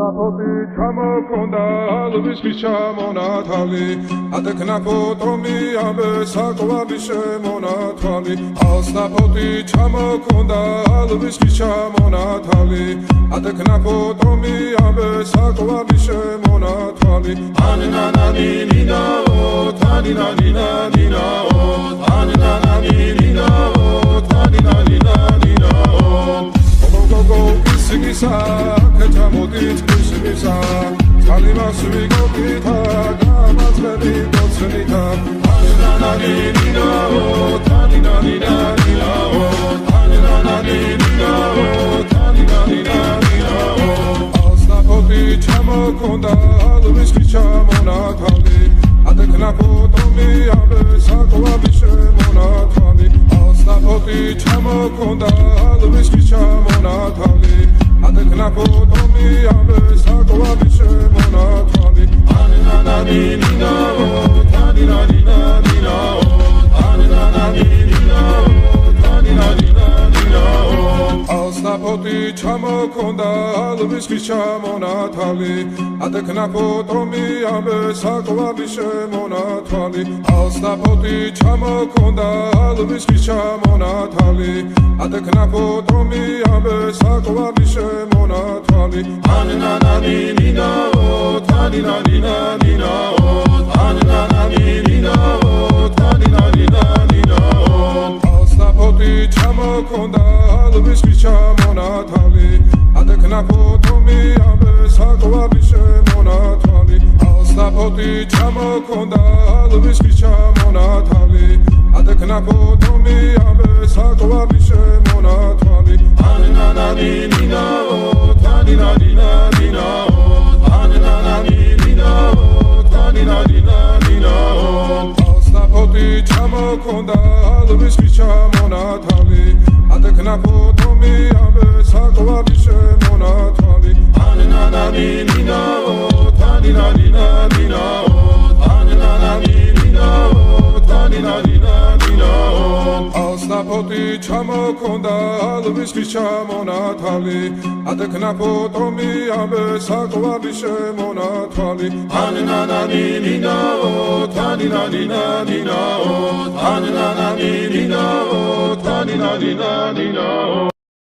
Alsnapoti ჩამოქონდა ალვისის ჩამონათალი ატექნა ფოტომი ამე საკვარი შემონათალი Alsnapoti ჩამოქონდა ალვისის ჩამონათალი ატექნა ფოტომი ამე საკვარი შემონათალი ანანანინინაო თანინანინანინაო ანანანინინაო თანინანინანინაო გოგო ისგისა კეთამოდით ისგისა კალიმას ვიგოქითა გამაწყები გოცნითა ანანანინინაო თანინანინანინაო ანანანინინაო თანინანინანინაო Alsnapoti ჩამოქონდა ალვისის ჩამონათალი ატექნა ფოტომი ამე საკვარი შემონათალი Alsnapoti ჩამოქონდა ალვისის ჩამონათალი ატექნა ფოტომი ამე საკვარი შემონათალი ანანანინინაო თანინანინანინაო ანანანინინაო თანინანინანინაო Alsnapoti ჩამოქონდა ალვისის ჩამონათალი ატექნა ფოტომი ამე საკვარი შემონათალი Alsnapoti ჩამოქონდა ალვისის ჩამონათალი ატექნა ფოტომი ამე საკვარი შემონათალი ანანანინინაო თანინანინანინაო ანანანინინაო თანინანინანინაო Alsnapoti ჩამოქონდა ალვისის ჩამონათალი ატექნა ფოტომი ამე საკვარი შემონათალი Alsnapoti ჩამოქონდა ალვისის ჩამონათალი ატექნა ფოტომი ამე საკვარი შემონათალი ანანანინინაო თანინანინანინაო ანანანინინაო თანინანინანინაო Alsnapoti ჩამოქონდა ალვისის ჩამონათალი ატექნა ფოტომი ამე საკვარი შემონათალი ანანანინინაო თანინანინანინაო ანანანინინაო თანინანინანინაო Alsnapoti ჩამოქონდა ალვისის ჩამონათალი ატექნა ფოტომი ამე საკვარი შემონათალი ანანანინინაო თანინანინანინაო ანანანინინაო თანინანინანინაო